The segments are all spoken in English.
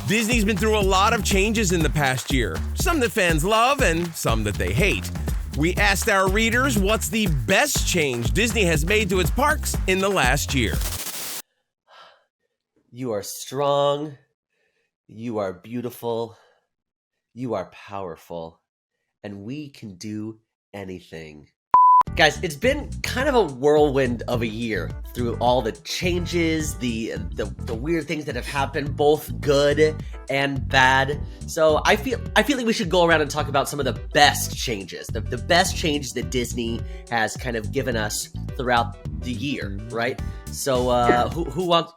Disney's been through a lot of changes in the past year, some that fans love and some that they hate. We asked our readers what's the best change Disney has made to its parks in the last year. You are strong, you are beautiful, you are powerful, and we can do anything. Guys, it's been kind of a whirlwind of a year through all the changes, the weird things that have happened, both good and bad. So I feel like we should go around and talk about some of the best changes, the best changes that Disney has kind of given us throughout the year, right? So who wants?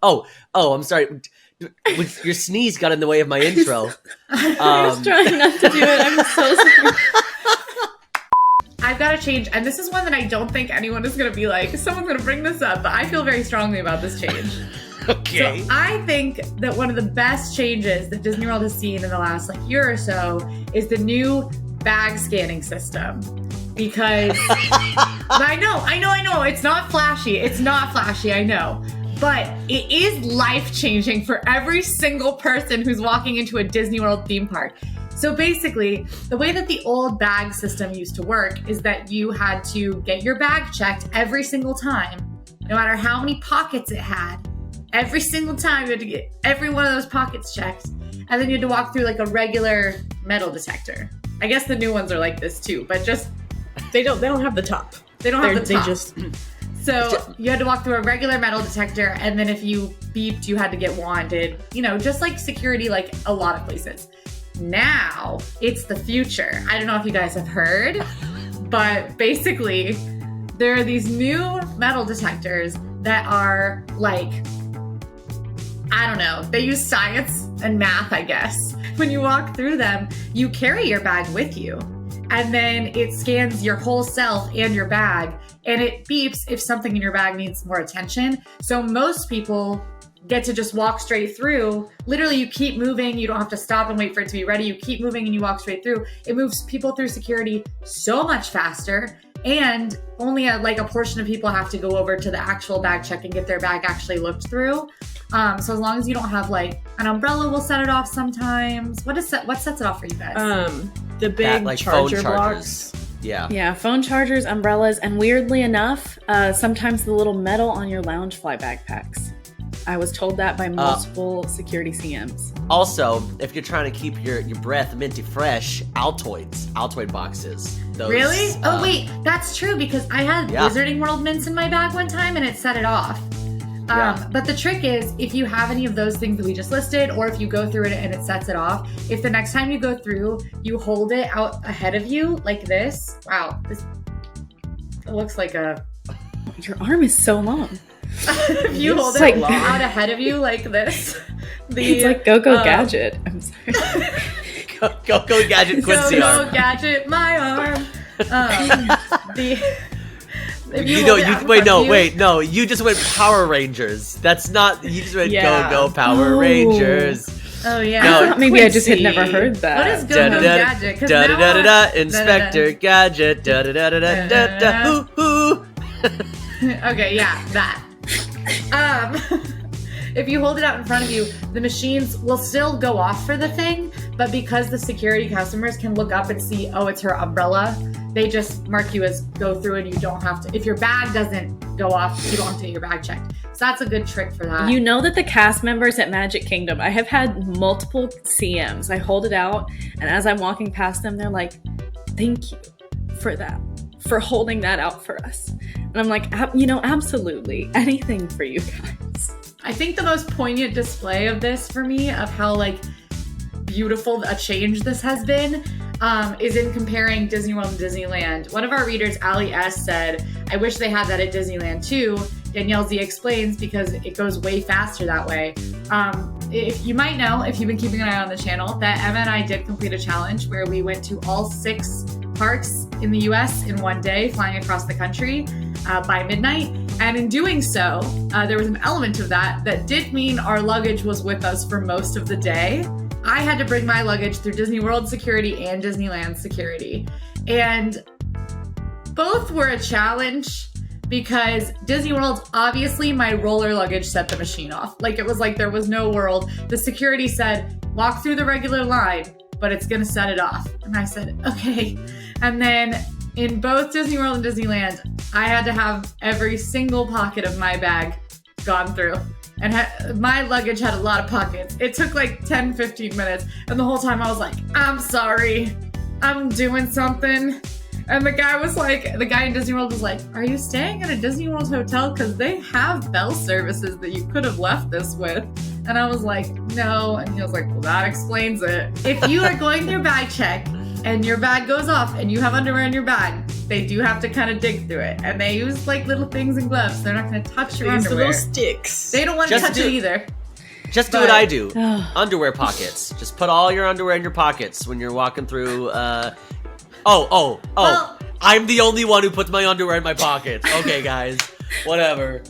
Oh, I'm sorry. Your sneeze got in the way of my intro. I was trying not to do it. I'm so sorry. I've got to change, and this is one that I don't think anyone is going to be like, someone's going to bring this up, but I feel very strongly about this change. Okay. So I think that one of the best changes that Disney World has seen in the last year or so is the new bag scanning system. Because I know, it's not flashy, I know. But it is life-changing for every single person who's walking into a Disney World theme park. So basically, the way that the old bag system used to work is that you had to get your bag checked every single time, no matter how many pockets it had. Every single time you had to get every one of those pockets checked. And then you had to walk through a regular metal detector. I guess the new ones are like this too, but just... They don't have the top. They don't have the top. They just... So you had to walk through a regular metal detector, and then if you beeped, you had to get wanded. Just like security, a lot of places. Now, it's the future. I don't know if you guys have heard, but basically, there are these new metal detectors that are I don't know, they use science and math, I guess. When you walk through them, you carry your bag with you, and then it scans your whole self and your bag, and it beeps if something in your bag needs more attention. So most people get to just walk straight through. Literally, you keep moving. You don't have to stop and wait for it to be ready. You keep moving and you walk straight through. It moves people through security so much faster. And only a portion of people have to go over to the actual bag check and get their bag actually looked through. So as long as you don't have an umbrella will set it off sometimes. What sets it off for you guys? The big charger blocks. Yeah, phone chargers, umbrellas, and weirdly enough, sometimes the little metal on your Loungefly backpacks. I was told that by multiple security CMs. Also, if you're trying to keep your breath minty fresh, Altoid boxes. Those, really? Oh wait, that's true because I had Wizarding World mints in my bag one time and it set it off. But the trick is, if you have any of those things that we just listed, or if you go through it and it sets it off, if the next time you go through, you hold it out ahead of you like this. Wow, it looks like a... Your arm is so long. If you hold it out ahead of you like this. It's like Go-Go Gadget. I'm sorry. Go-Go Gadget Quincy arm. Go-Go Gadget, my arm. No, you just went Power Rangers. That's not, you just went Go-Go Power Rangers. Oh, yeah. No, maybe I just had never heard that. What is Go-Go Gadget? Inspector Gadget. Hoo-hoo. Okay, yeah, that. If you hold it out in front of you, the machines will still go off for the thing, but because the security customers can look up and see, oh, it's her umbrella, they just mark you as go through and you don't have to. If your bag doesn't go off, you don't have to get your bag checked. So that's a good trick for that. You know that the cast members at Magic Kingdom, I have had multiple CMs. I hold it out, and as I'm walking past them, they're like, thank you for that, for holding that out for us. And I'm like, absolutely, anything for you guys. I think the most poignant display of this for me, of how beautiful a change this has been, is in comparing Disney World and Disneyland. One of our readers, Allie S, said, I wish they had that at Disneyland too. Danielle Z explains, because it goes way faster that way. If you might know, if you've been keeping an eye on the channel, that Emma and I did complete a challenge where we went to all 6 parks in the US in one day, flying across the country by midnight. And in doing so, there was an element of that did mean our luggage was with us for most of the day. I had to bring my luggage through Disney World security and Disneyland security. And both were a challenge, because Disney World, obviously my roller luggage set the machine off. Like, it was like there was no world. The security said, walk through the regular line, but it's gonna set it off. And I said, okay. And then in both Disney World and Disneyland, I had to have every single pocket of my bag gone through. And my luggage had a lot of pockets. It took like 10, 15 minutes. And the whole time I was like, I'm sorry, I'm doing something. And the guy in Disney World was like, are you staying at a Disney World hotel? Because they have bell services that you could have left this with. And I was like, no. And he was like, well, that explains it. If you are going through bag check and your bag goes off and you have underwear in your bag, they do have to kind of dig through it. And they use like little things and gloves. They're not going to touch your underwear. Little sticks. They don't want to touch it either. Just do what I do. Underwear pockets. Just put all your underwear in your pockets when you're walking through. Well, I'm the only one who puts my underwear in my pockets. Okay, guys. Whatever.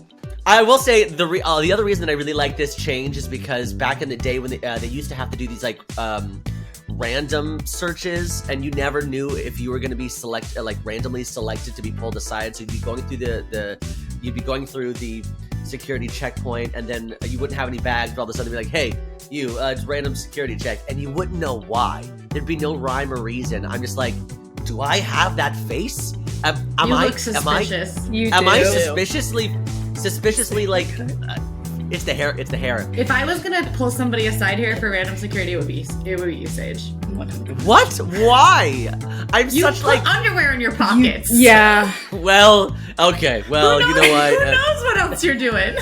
I will say the other reason that I really like this change is because back in the day when they used to have to do these like random searches, and you never knew if you were going to be randomly selected to be pulled aside. So you'd be going through the security checkpoint, and then you wouldn't have any bags, but all of a sudden be like, hey, you, just random security check, and you wouldn't know why. There'd be no rhyme or reason. I'm just like, do I have that face? Am I suspicious? Am I suspiciously like? It's the hair. It's the hair. If I was gonna pull somebody aside here for random security, it would be you, Sage. What? Why? You put underwear in your pockets. Yeah. Well, okay. Well, you know what? Who knows what else you're doing?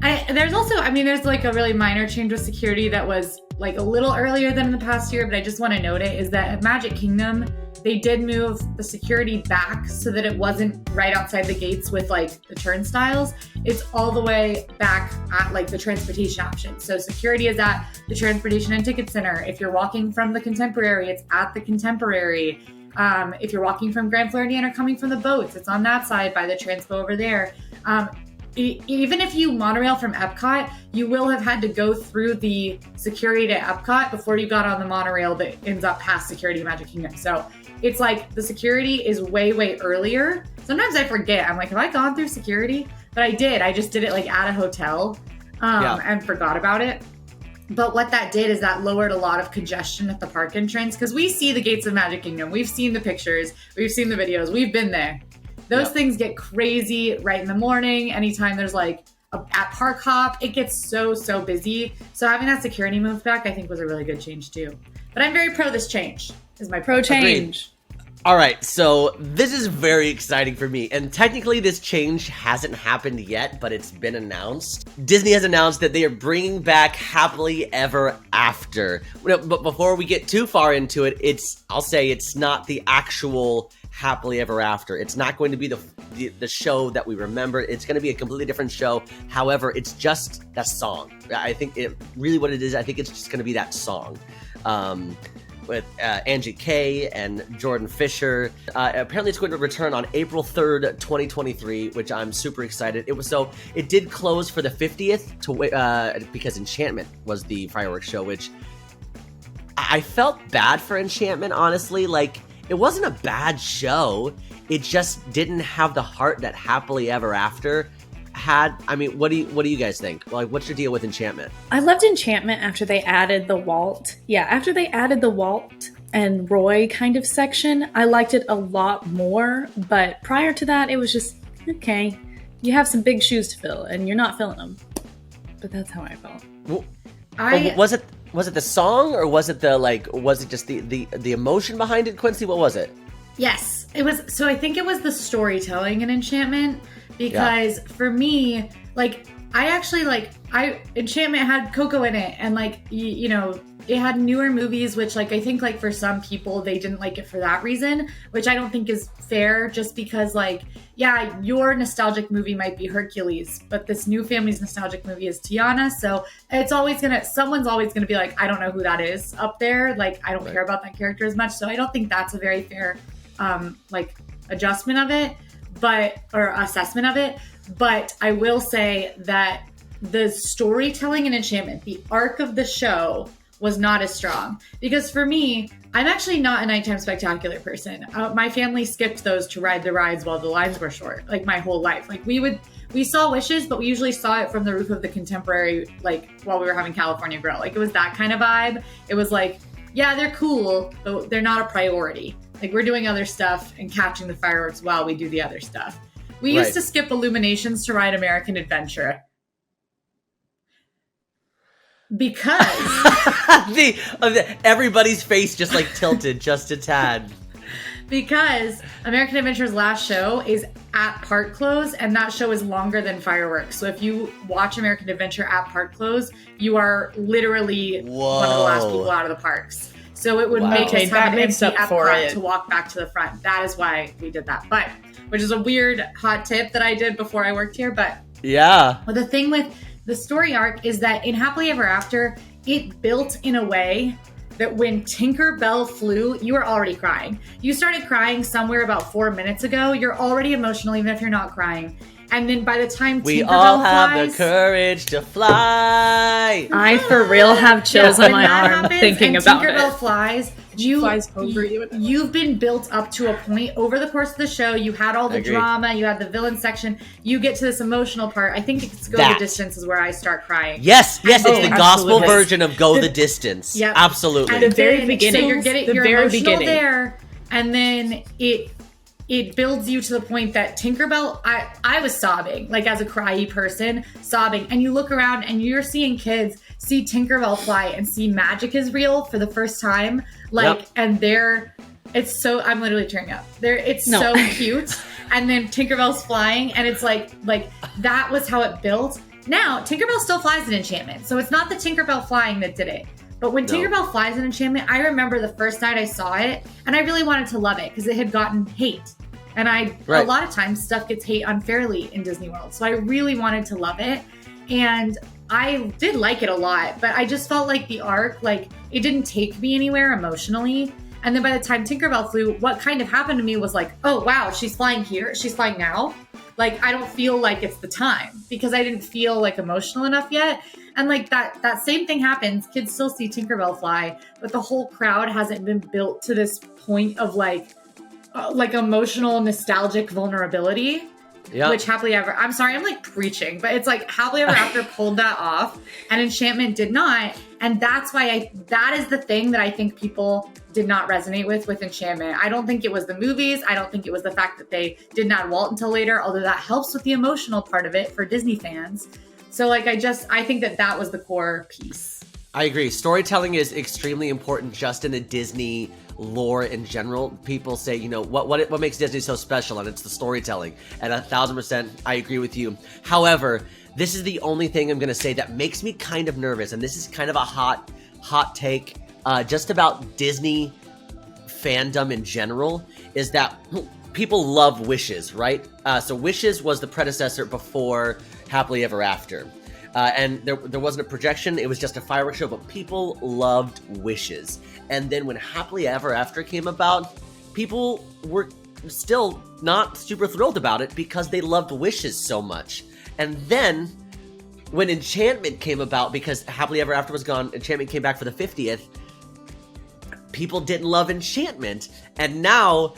There's like a really minor change with security that was like a little earlier than in the past year, but I just want to note it, is that at Magic Kingdom, they did move the security back so that it wasn't right outside the gates with like the turnstiles. It's all the way back at like the transportation option. So security is at the Transportation and Ticket Center. If you're walking from the Contemporary, it's at the Contemporary. If you're walking from Grand Floridian or coming from the boats, it's on that side by the Transpo over there. Even if you monorail from Epcot, you will have had to go through the security to Epcot before you got on the monorail that ends up past security at Magic Kingdom. So it's like the security is way, way earlier. Sometimes I forget. I'm like, have I gone through security? But I did. I just did it like at a hotel and forgot about it. But what that did is that lowered a lot of congestion at the park entrance, because we see the gates of Magic Kingdom. We've seen the pictures. We've seen the videos. We've been there. Those things get crazy right in the morning. Anytime there's like at Park Hop, it gets so busy. So having that security moved back, I think, was a really good change too. But I'm very pro this change. Is my pro change. All right, so this is very exciting for me. And technically this change hasn't happened yet, but it's been announced. Disney has announced that they are bringing back Happily Ever After. But before we get too far into it, I'll say it's not the actual Happily Ever After. It's not going to be the show that we remember. It's going to be a completely different show. However, it's just that song. I think what it is, I think it's just going to be that song. With Angie Kay and Jordan Fisher. Apparently it's going to return on April 3rd, 2023, which I'm super excited. It did close for the 50th because Enchantment was the fireworks show, which I felt bad for Enchantment, honestly. Like, it wasn't a bad show. It just didn't have the heart that Happily Ever After had. I mean, what do you guys think? Like, what's your deal with Enchantment? I loved Enchantment after they added the Walt. Yeah, after they added the Walt and Roy kind of section, I liked it a lot more. But prior to that, it was just, okay, you have some big shoes to fill and you're not filling them. But that's how I felt. Well, was it the song, or was it just the emotion behind it, Quincy? What was it? Yes, it was. So I think it was the storytelling in Enchantment, because for me, like, Enchantment had Coco in it, and like, you know, it had newer movies, which like, I think like for some people, they didn't like it for that reason, which I don't think is fair, just because like, yeah, your nostalgic movie might be Hercules, but this new family's nostalgic movie is Tiana. So someone's always gonna be like, I don't know who that is up there. Like, I don't care about that character as much. So I don't think that's a very fair, adjustment of it, or assessment of it. But I will say that the storytelling in Enchantment, the arc of the show, was not as strong. Because for me, I'm actually not a nighttime spectacular person. My family skipped those to ride the rides while the lines were short, like my whole life. Like we saw Wishes, but we usually saw it from the roof of the Contemporary, like while we were having California Grill. Like it was that kind of vibe. It was like, yeah, they're cool, but they're not a priority. Like we're doing other stuff and catching the fireworks while we do the other stuff. We used to skip Illuminations to ride American Adventure. Because everybody's face just like tilted just a tad. Because American Adventure's last show is at park close, and that show is longer than fireworks. So if you watch American Adventure at park close, you are literally one of the last people out of the parks. So it would make us have an empty Epcot to walk back to the front. That is why we did that. But, which is a weird hot tip that I did before I worked here. But yeah, the thing with the story arc is that in Happily Ever After, it built in a way that when Tinker Bell flew, you were already crying. You started crying somewhere about 4 minutes ago. You're already emotional, even if you're not crying. And then by the time we Tinker all Bell have flies, the courage to fly. I for real have chills on my arm thinking about Tinker Bell it. flies. You've been built up to a point over the course of the show. You had all the drama. You had the villain section. You get to this emotional part. I think it's Go the Distance is where I start crying. Yes, it's the gospel version of Go the Distance. Yep. Absolutely. At the very beginning. So you're emotional there, and then it builds you to the point that Tinkerbell, I was sobbing, like as a cryy person, sobbing. And you look around and you're seeing kids see Tinkerbell fly and see magic is real for the first time. And it's so, I'm literally tearing up. So cute. And then Tinkerbell's flying and it's like that was how it built. Now, Tinkerbell still flies in Enchantment. So it's not the Tinkerbell flying that did it. But when Tinkerbell flies in Enchantment, I remember the first night I saw it and I really wanted to love it because it had gotten hate. And a lot of times stuff gets hate unfairly in Disney World. So I really wanted to love it. And I did like it a lot, but I just felt like the arc, it didn't take me anywhere emotionally. And then by the time Tinkerbell flew, what kind of happened to me was like, oh, wow, she's flying here. She's flying now. I don't feel like it's the time because I didn't feel emotional enough yet. And that same thing happens. Kids still see Tinkerbell fly, but the whole crowd hasn't been built to this point of emotional, nostalgic vulnerability. Yeah. Which Happily Ever, I'm sorry, I'm preaching, but it's Happily Ever After pulled that off and Enchantment did not. And that's why that is the thing that I think people did not resonate with Enchantment. I don't think it was the movies. I don't think it was the fact that they didn't add Walt until later, although that helps with the emotional part of it for Disney fans. So I think that was the core piece. I agree. Storytelling is extremely important just in the Disney lore in general. People say, what makes Disney so special? And it's the storytelling. And 1,000%, I agree with you. However, this is the only thing I'm going to say that makes me kind of nervous. And this is kind of a hot take just about Disney fandom in general, is that people love Wishes, right? So Wishes was the predecessor before Happily Ever After. And there wasn't a projection, it was just a fireworks show, but people loved Wishes. And then when Happily Ever After came about, people were still not super thrilled about it because they loved Wishes so much. And then when Enchantment came about, because Happily Ever After was gone, Enchantment came back for the 50th, people didn't love Enchantment. And now,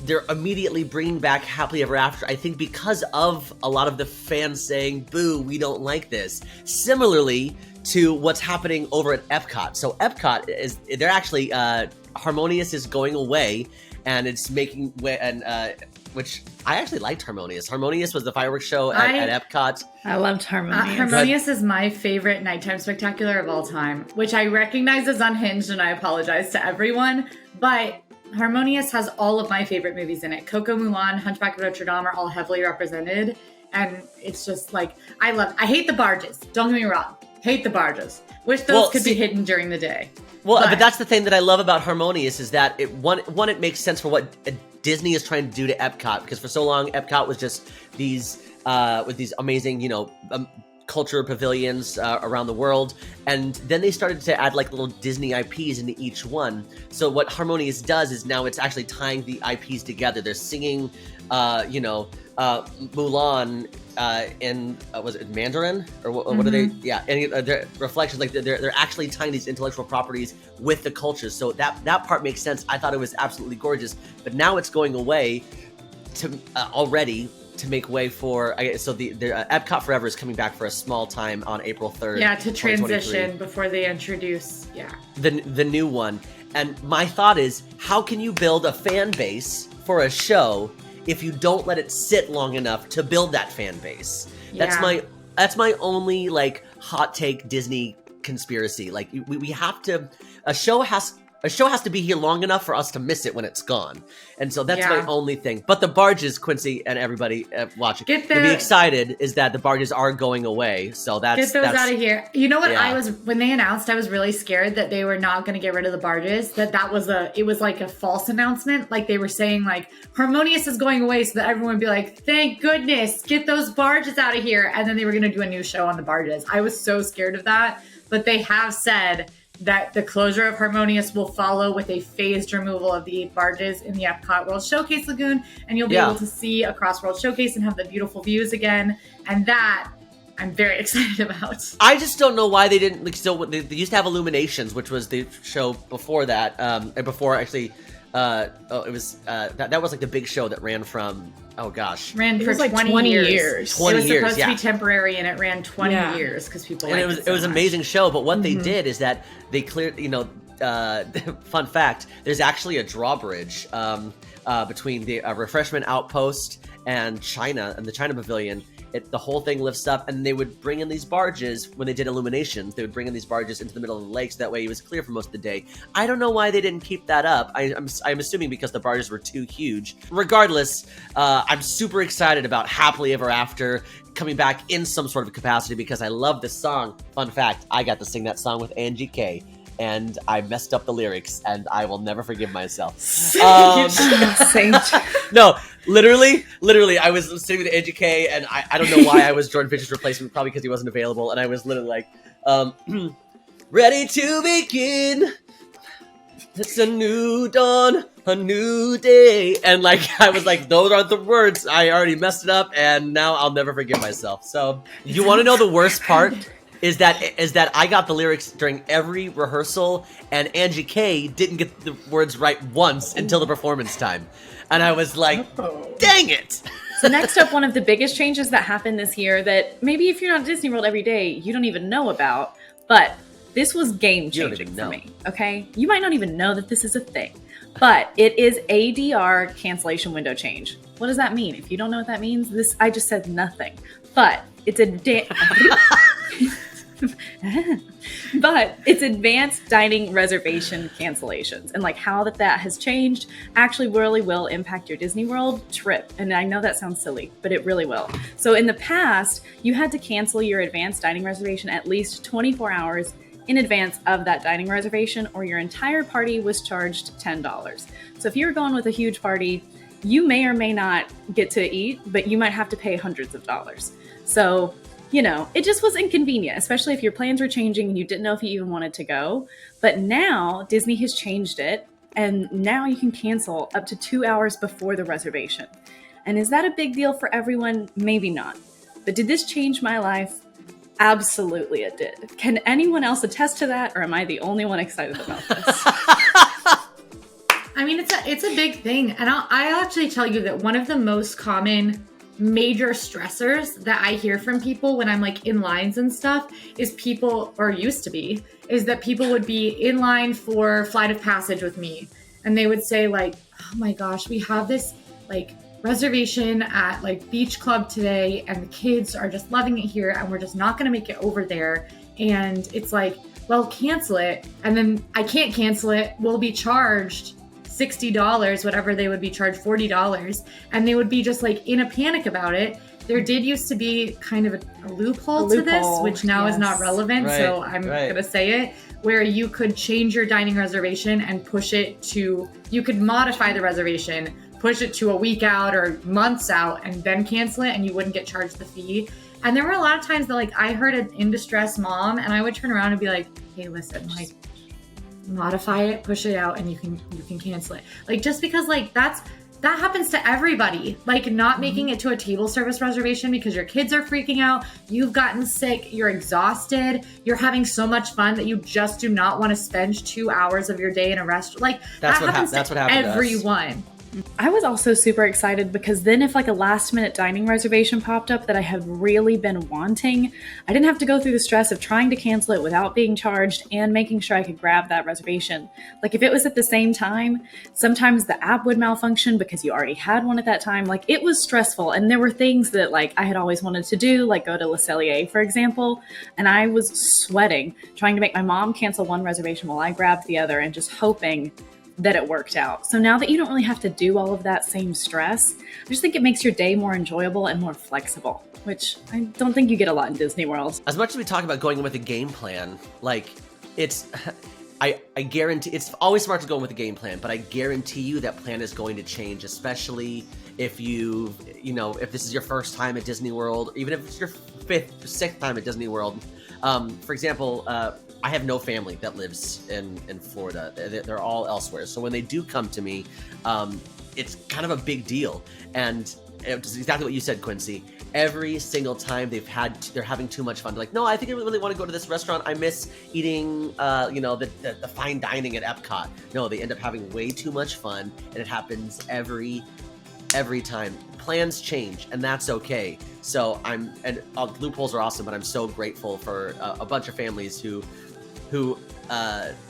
they're immediately bringing back Happily Ever After, I think because of a lot of the fans saying, boo, we don't like this. Similarly to what's happening over at Epcot. So Epcot they're actually, Harmonious is going away, and it's making way, and which I actually liked Harmonious. Harmonious was the fireworks show at Epcot. I loved Harmonious. Harmonious is my favorite nighttime spectacular of all time, which I recognize as unhinged, and I apologize to everyone, but Harmonious has all of my favorite movies in it. Coco, Mulan, Hunchback of Notre Dame are all heavily represented. And it's just I hate the barges. Don't get me wrong. Hate the barges. Wish those could be hidden during the day. Well, but that's the thing that I love about Harmonious is that it makes sense for what Disney is trying to do to Epcot, because for so long Epcot was just these with these amazing, culture pavilions around the world, and then they started to add like little Disney IPs into each one. So what Harmonious does is now it's actually tying the IPs together. They're singing, Mulan in was it Mandarin or what are they? Yeah, and they're reflections, like they're actually tying these intellectual properties with the cultures. So that part makes sense. I thought it was absolutely gorgeous, but now it's going away to already to make way for so the Epcot Forever is coming back for a small time on April 3rd. Yeah, to transition before they introduce the new one. And my thought is, how can you build a fan base for a show if you don't let it sit long enough to build that fan base? That's my only like hot take Disney conspiracy. Like we have to, a show has to be here long enough for us to miss it when it's gone. And so that's my only thing. But the barges, Quincy and everybody watching, you'll be excited is that the barges are going away. So get those out of here. You know what? When they announced, I was really scared that they were not going to get rid of the barges. It was like a false announcement. Like they were saying like Harmonious is going away so that everyone would be like, thank goodness, get those barges out of here. And then they were going to do a new show on the barges. I was so scared of that. But they have said that the closure of Harmonious will follow with a phased removal of the 8 barges in the Epcot World Showcase Lagoon, and you'll be able to see across World Showcase and have the beautiful views again, and that I'm very excited about. I just don't know why they didn't, they used to have Illuminations, which was the show before that, and before actually, it was, that was like the big show that ran from, ran for like 20 years. 20 it was years, supposed to be temporary, and it ran 20 years because people liked it. It was an amazing show, but what they did is that they cleared, fun fact, there's actually a drawbridge between the refreshment outpost and China, and the China Pavilion. The whole thing lifts up, and they would bring in these barges when they did Illuminations. They would bring in these barges into the middle of the lake, so that way it was clear for most of the day. I don't know why they didn't keep that up. I'm assuming because the barges were too huge. Regardless, I'm super excited about Happily Ever After coming back in some sort of capacity because I love this song. Fun fact, I got to sing that song with Angie K, and I messed up the lyrics, and I will never forgive myself. No, literally, I was sitting with Angie K, and I don't know why I was Jordan Fisher's replacement, probably because he wasn't available, and I was literally like, ready to begin. It's a new dawn, a new day. And like, I was like, those aren't the words. I already messed it up, and now I'll never forgive myself. So you want to know the worst part? Is that I got the lyrics during every rehearsal, and Angie K didn't get the words right once until the performance time. And I was like, dang it! So next up, one of the biggest changes that happened this year that maybe if you're not at Disney World every day, you don't even know about, but this was game-changing for me, okay? You might not even know that this is a thing, but it is ADR cancellation window change. What does that mean? If you don't know what that means, I just said nothing. But it's but it's advanced dining reservation cancellations, and like how that has changed actually really will impact your Disney World trip. And I know that sounds silly, but it really will. So in the past, you had to cancel your advanced dining reservation at least 24 hours in advance of that dining reservation, or your entire party was charged $10. So if you were going with a huge party, you may or may not get to eat, but you might have to pay hundreds of dollars. So it just was inconvenient, especially if your plans were changing and you didn't know if you even wanted to go. But now Disney has changed it, and now you can cancel up to 2 hours before the reservation. And is that a big deal for everyone? Maybe not. But did this change my life? Absolutely it did. Can anyone else attest to that, or am I the only one excited about this? I mean, it's a big thing. And I'll actually tell you that one of the most common major stressors that I hear from people when I'm like in lines and stuff is that people would be in line for Flight of Passage with me, and they would say like, oh my gosh, we have this like reservation at like Beach Club today, and the kids are just loving it here, and we're just not going to make it over there. And it's like, well, cancel it. And then I can't cancel it. We'll be charged $60, whatever they would be charged, $40. And they would be just like in a panic about it. There did used to be kind of a loophole to this, which now is not relevant. Right, so I'm going to say it, where you could change your dining reservation and you could modify the reservation, push it to a week out or months out, and then cancel it, and you wouldn't get charged the fee. And there were a lot of times that like I heard an in distress mom and I would turn around and be like, hey, listen, like modify it, push it out, and you can cancel it. Like, just because like that happens to everybody. Like, not making it to a table service reservation because your kids are freaking out, you've gotten sick, you're exhausted, you're having so much fun that you just do not want to spend 2 hours of your day in a restaurant. Like, that's what happens to everyone. I was also super excited because then if like a last minute dining reservation popped up that I have really been wanting, I didn't have to go through the stress of trying to cancel it without being charged and making sure I could grab that reservation. Like, if it was at the same time, sometimes the app would malfunction because you already had one at that time. Like, it was stressful. And there were things that like I had always wanted to do, like go to Le Cellier, for example. And I was sweating trying to make my mom cancel one reservation while I grabbed the other and just hoping that it worked out. So now that you don't really have to do all of that same stress, I just think it makes your day more enjoyable and more flexible, which I don't think you get a lot in Disney World. As much as we talk about going in with a game plan, like I guarantee it's always smart to go in with a game plan, but I guarantee you that plan is going to change, especially if if this is your first time at Disney World, even if it's your fifth, sixth time at Disney World. For example, I have no family that lives in Florida. They're all elsewhere. So when they do come to me, it's kind of a big deal. And it's exactly what you said, Quincy. Every single time they're having too much fun. They're like, no, I think I really want to go to this restaurant. I miss eating, the fine dining at Epcot. No, they end up having way too much fun, and it happens every time. Plans change, and that's okay. So loopholes are awesome, but I'm so grateful for a bunch of families who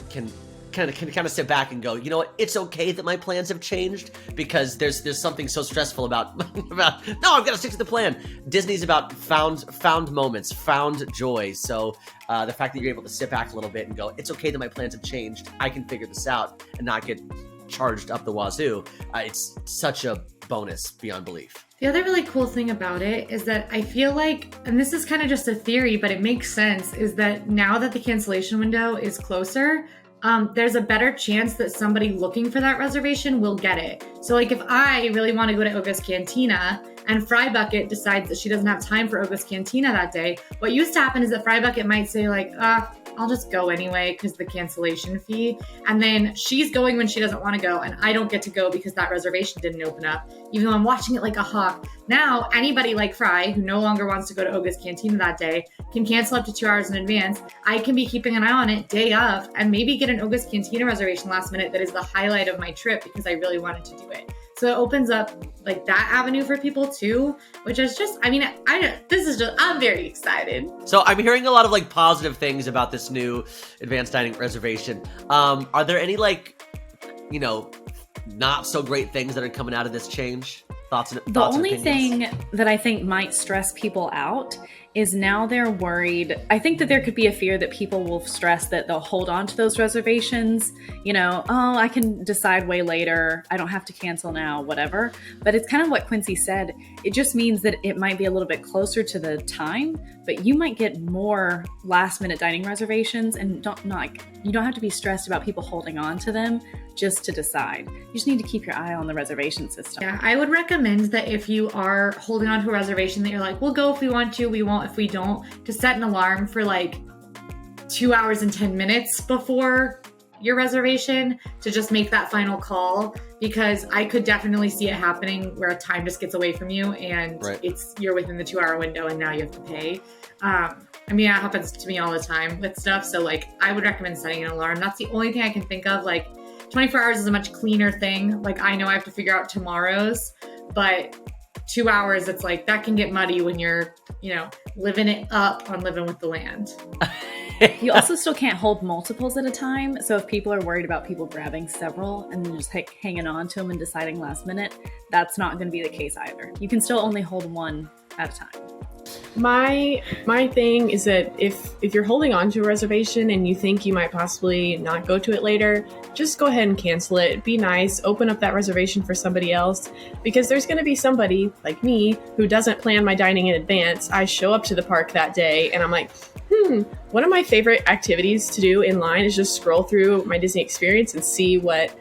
can kind of sit back and go, you know what, it's okay that my plans have changed, because there's something so stressful about no, I've got to stick to the plan. Disney's about found moments, found joy. So the fact that you're able to sit back a little bit and go, it's okay that my plans have changed, I can figure this out and not get charged up the wazoo, it's such a bonus beyond belief. The other really cool thing about it is that I feel like, and this is kind of just a theory, but it makes sense, is that now that the cancellation window is closer, there's a better chance that somebody looking for that reservation will get it. So like, if I really want to go to Oga's Cantina and Fry Bucket decides that she doesn't have time for Oga's Cantina that day, what used to happen is that Fry Bucket might say like, I'll just go anyway because the cancellation fee. And then she's going when she doesn't want to go, and I don't get to go because that reservation didn't open up, even though I'm watching it like a hawk. Now, anybody like Fry who no longer wants to go to Oga's Cantina that day can cancel up to 2 hours in advance. I can be keeping an eye on it day of and maybe get an Oga's Cantina reservation last minute that is the highlight of my trip because I really wanted to do it. So it opens up like that avenue for people too, which is just, I'm very excited. So I'm hearing a lot of like positive things about this new advanced dining reservation. Are there any not so great things that are coming out of this change? The only thing that I think might stress people out is now they're worried. I think that there could be a fear that people will stress that they'll hold on to those reservations. I can decide way later. I don't have to cancel now, whatever. But it's kind of what Quincy said. It just means that it might be a little bit closer to the time, but you might get more last minute dining reservations, and you don't have to be stressed about people holding on to them just to decide. You just need to keep your eye on the reservation system. Yeah, I would recommend that if you are holding on to a reservation that you're like, we'll go if we want to, we won't if we don't, to set an alarm for like 2 hours and 10 minutes before your reservation to just make that final call, because I could definitely see it happening where time just gets away from you and you're within the 2 hour window and now you have to pay. It happens to me all the time with stuff. So like, I would recommend setting an alarm. That's the only thing I can think of. Like 24 hours is a much cleaner thing. Like, I know I have to figure out tomorrow's, but 2 hours, it's like that can get muddy when you're, living it up on living with the land. You also still can't hold multiples at a time. So if people are worried about people grabbing several and then just hanging on to them and deciding last minute, that's not going to be the case either. You can still only hold one at a time. My thing is that if you're holding on to a reservation and you think you might possibly not go to it later, just go ahead and cancel it. Be nice, open up that reservation for somebody else, because there's going to be somebody like me who doesn't plan my dining in advance. I show up to the park that day and I'm like, one of my favorite activities to do in line is just scroll through my Disney experience and see what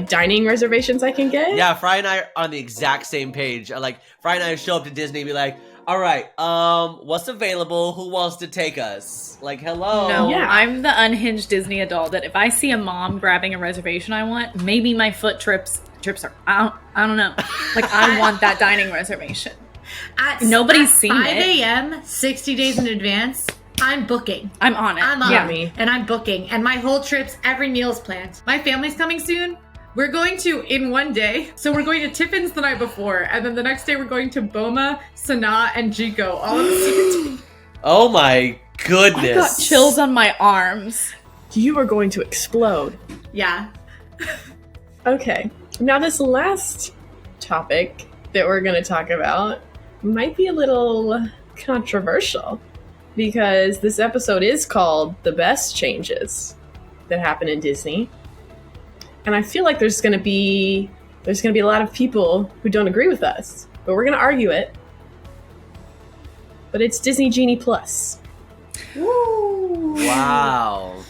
dining reservations I can get. Yeah, Fry and I are on the exact same page. Like, Fry and I show up to Disney and be like, All right. What's available? Who wants to take us? Like, hello. No, Yeah. I'm the unhinged Disney adult that if I see a mom grabbing a reservation I want, maybe my foot trips are, I don't know. Like, I want that dining reservation. Nobody's seen 5 it. a.m., 60 days in advance, I'm booking. I'm on it. I'm on yeah. it. And I'm booking. And my whole trip's every meal's planned. My family's coming soon. We're going to, in one day, so we're going to Tiffin's the night before, and then the next day we're going to Boma, Sanaa, and Jico all at the same time. Oh my goodness. I got chills on my arms. You are going to explode. Yeah. Okay. Now, this last topic that we're going to talk about might be a little controversial because this episode is called The Best Changes That Happen in Disney. And I feel like there's going to be a lot of people who don't agree with us, but we're going to argue it. But it's Disney Genie Plus. Woo! Wow.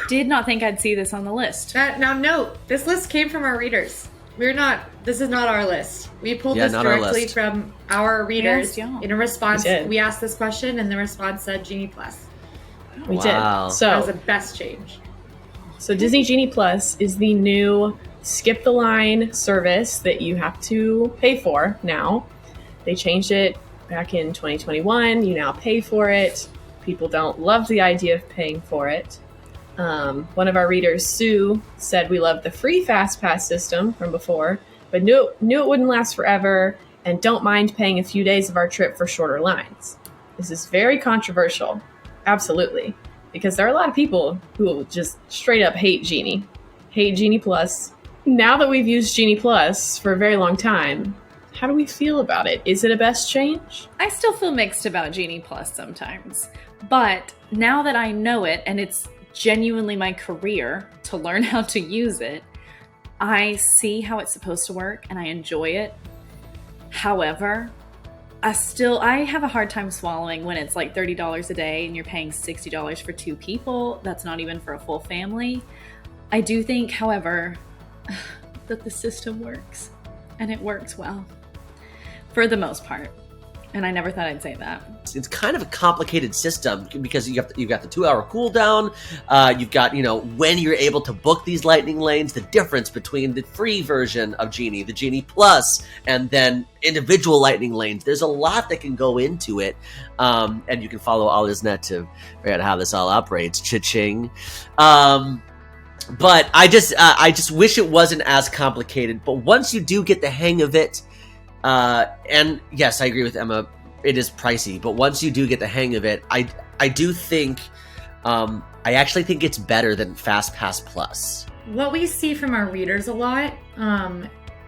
Did not think I'd see this on the list. Now note, this list came from our readers. This is not our list. We pulled Yeah, this not our directly list. from our readers. asked y'all. In a response, We did. we asked this question, and the response said Genie Plus. We Wow. did. That was So, the best change. Disney Genie Plus is the new skip the line service that you have to pay for now. They changed it back in 2021. You now pay for it. People don't love the idea of paying for it. One of our readers, Sue, said we love the free Fast Pass system from before, but knew it wouldn't last forever and don't mind paying a few days of our trip for shorter lines. This is very controversial. Absolutely. Because there are a lot of people who will just straight up hate Genie Plus. Now that we've used Genie Plus for a very long time, how do we feel about it? Is it a best change? I still feel mixed about Genie Plus sometimes. But now that I know it and it's genuinely my career to learn how to use it, I see how it's supposed to work and I enjoy it. However, I have a hard time swallowing when it's like $30 a day and you're paying $60 for 2 people. That's not even for a full family. I do think, however, that the system works and it works well for the most part. And I never thought I'd say that. It's kind of a complicated system because you've got the 2-hour cooldown. You've got, when you're able to book these lightning lanes, the difference between the free version of Genie, the Genie Plus, and then individual lightning lanes. There's a lot that can go into it. And you can follow AllEars.net to figure out how this all operates. Cha-ching. But I just wish it wasn't as complicated. But once you do get the hang of it, and yes, I agree with Emma, it is pricey, but once you do get the hang of it, I do think, I actually think it's better than Fast Pass Plus. What we see from our readers a lot,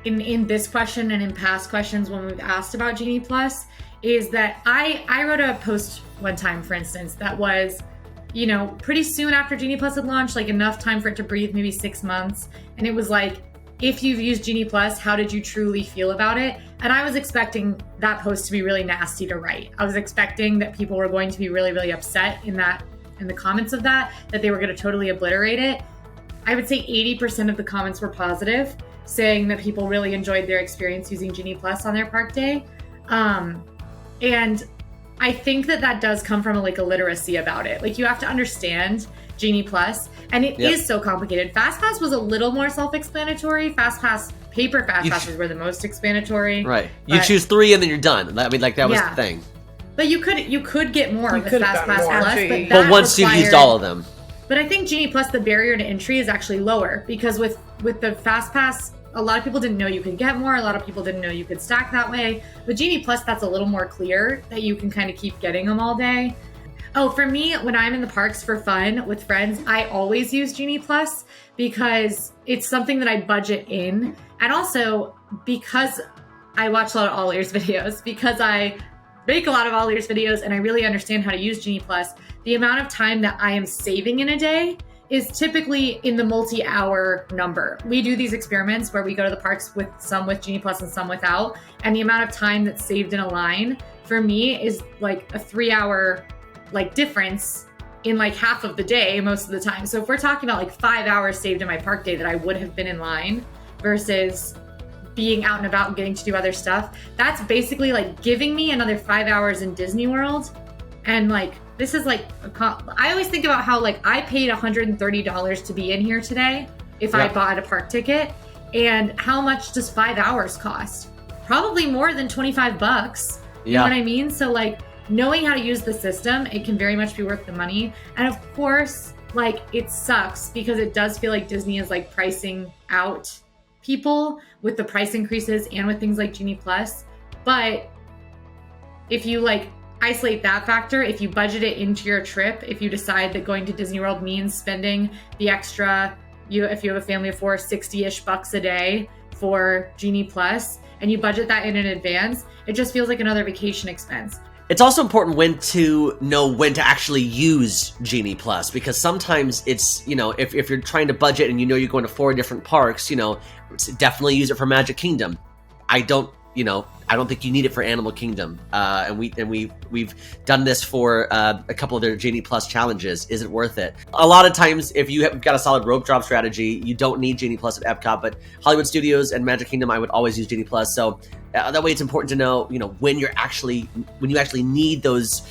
in this question and in past questions when we've asked about Genie Plus, is that I wrote a post one time, for instance, that was, pretty soon after Genie Plus had launched, like enough time for it to breathe, maybe 6 months. And it was like, if you've used Genie Plus, how did you truly feel about it? And I was expecting that post to be really nasty to write. I was expecting that people were going to be really, really upset in the comments of that they were going to totally obliterate it. I would say 80% of the comments were positive, saying that people really enjoyed their experience using Genie Plus on their park day. And I think that does come from a literacy about it. Like, you have to understand Genie Plus, and it is so complicated. FastPass was a little more self-explanatory. Paper Fast Passes were the most explanatory. Right. You choose 3 and then you're done. I mean, that was the thing. But you could get more with could have FastPass gotten more. Plus. But once you've used all of them. But I think Genie Plus, the barrier to entry is actually lower because with the FastPass, a lot of people didn't know you could get more. A lot of people didn't know you could stack that way. With Genie Plus, that's a little more clear that you can kind of keep getting them all day. Oh, for me, when I'm in the parks for fun with friends, I always use Genie Plus because it's something that I budget in. And also because I watch a lot of AllEars videos, because I make a lot of AllEars videos and I really understand how to use Genie Plus, the amount of time that I am saving in a day is typically in the multi-hour number. We do these experiments where we go to the parks with some with Genie Plus and some without. And the amount of time that's saved in a line for me is like a 3-hour difference in half of the day most of the time. So if we're talking about 5 hours saved in my park day that I would have been in line versus being out and about and getting to do other stuff, that's basically like giving me another 5 hours in Disney World. And like, this is like, I always think about how like I paid $130 to be in here today if I bought a park ticket. And how much does 5 hours cost? Probably more than 25 bucks. You know what I mean? So like knowing how to use the system, it can very much be worth the money. And of course, like it sucks because it does feel like Disney is like pricing out people with the price increases and with things like Genie Plus. But if you like isolate that factor, if you budget it into your trip, if you decide that going to Disney World means spending the extra, if you have a family of 4, 60-ish bucks a day for Genie Plus, and you budget that in advance, it just feels like another vacation expense. It's also important when to know when to actually use Genie Plus, because sometimes it's, if you're trying to budget and you're going to 4 different parks, definitely use it for Magic Kingdom. I don't think you need it for Animal Kingdom. And we've done this for a couple of their Genie Plus challenges. Is it worth it? A lot of times, if you have got a solid rope drop strategy, you don't need Genie Plus at Epcot. But Hollywood Studios and Magic Kingdom, I would always use Genie Plus. So that way, it's important to know, when you actually need those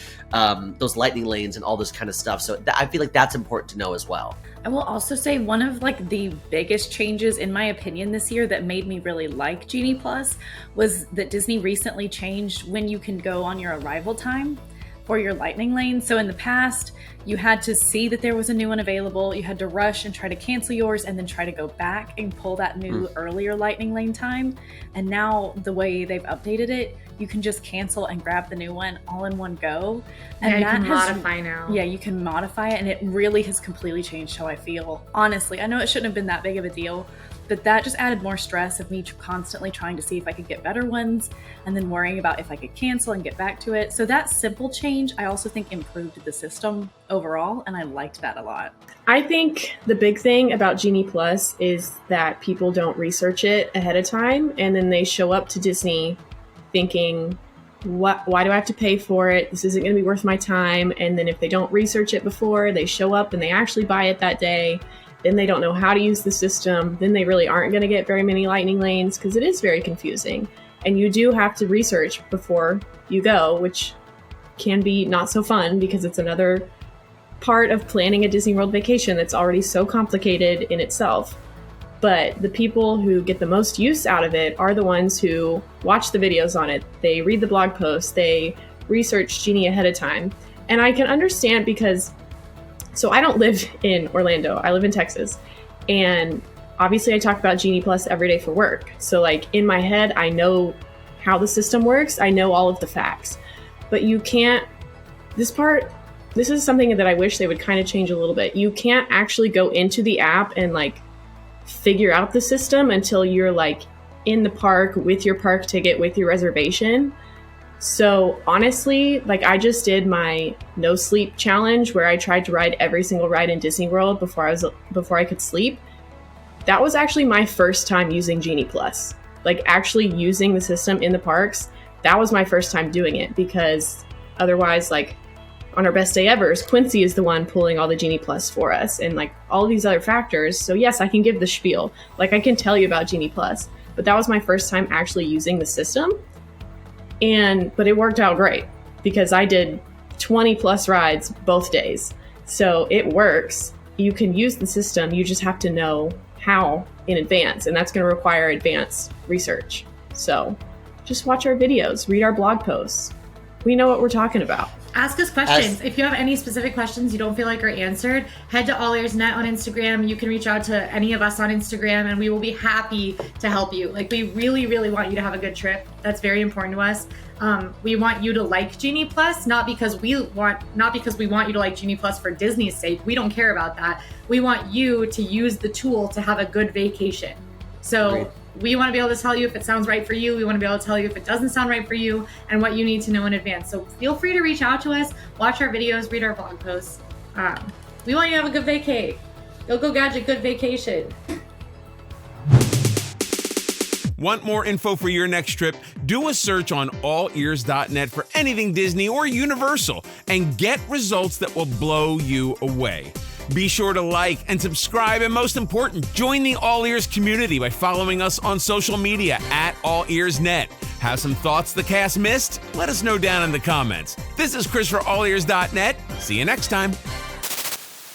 lightning lanes and all this kind of stuff. So I feel like that's important to know as well. I will also say one of like the biggest changes in my opinion this year that made me really like Genie Plus was that Disney recently changed when you can go on your arrival time for your lightning lane. So in the past, you had to see that there was a new one available. You had to rush and try to cancel yours and then try to go back and pull that new earlier lightning lane time. And now the way they've updated it, you can just cancel and grab the new one all in one go. And you can modify now. Yeah, you can modify it, and it really has completely changed how I feel. Honestly, I know it shouldn't have been that big of a deal, but that just added more stress of me constantly trying to see if I could get better ones and then worrying about if I could cancel and get back to it. So that simple change, I also think improved the system overall, and I liked that a lot. I think the big thing about Genie Plus is that people don't research it ahead of time, and then they show up to Disney thinking, why do I have to pay for it? This isn't going to be worth my time. And then if they don't research it before, they show up and they actually buy it that day. Then they don't know how to use the system. Then they really aren't going to get very many lightning lanes because it is very confusing. And you do have to research before you go, which can be not so fun because it's another part of planning a Disney World vacation that's already so complicated in itself. But the people who get the most use out of it are the ones who watch the videos on it. They read the blog posts. They research Genie ahead of time. And I can understand because, so I don't live in Orlando. I live in Texas. And obviously I talk about Genie Plus every day for work. So like in my head, I know how the system works. I know all of the facts. But you can't, this is something that I wish they would kind of change a little bit. You can't actually go into the app and like figure out the system until you're like in the park with your park ticket, with your reservation. So honestly, like I just did my no sleep challenge where I tried to ride every single ride in Disney World before I could sleep. That was actually my first time using Genie Plus, like actually using the system in the parks. That was my first time doing it because otherwise, like on our best day ever, Quincy is the one pulling all the Genie Plus for us and like all these other factors. So yes, I can give the spiel. Like I can tell you about Genie Plus, but that was my first time actually using the system. But it worked out great because I did 20 plus rides both days. So it works. You can use the system. You just have to know how in advance. And that's going to require advanced research. So just watch our videos, read our blog posts. We know what we're talking about. Ask us questions. If you have any specific questions you don't feel like are answered, head to AllEars.net on Instagram. You can reach out to any of us on Instagram and we will be happy to help you. Like we really, really want you to have a good trip. That's very important to us. We want you to like Genie Plus, not because we want you to like Genie Plus for Disney's sake. We don't care about that. We want you to use the tool to have a good vacation. So Great. We want to be able to tell you if it sounds right for you. We want to be able to tell you if it doesn't sound right for you and what you need to know in advance. So feel free to reach out to us, watch our videos, read our blog posts. We want you to have a good vacay. Go Gadget, good vacation. Want more info for your next trip? Do a search on AllEars.net for anything Disney or Universal and get results that will blow you away. Be sure to like and subscribe, and most important, join the All Ears community by following us on social media at AllEars.net. Have some thoughts the cast missed? Let us know down in the comments. This is Chris for AllEars.net. See you next time.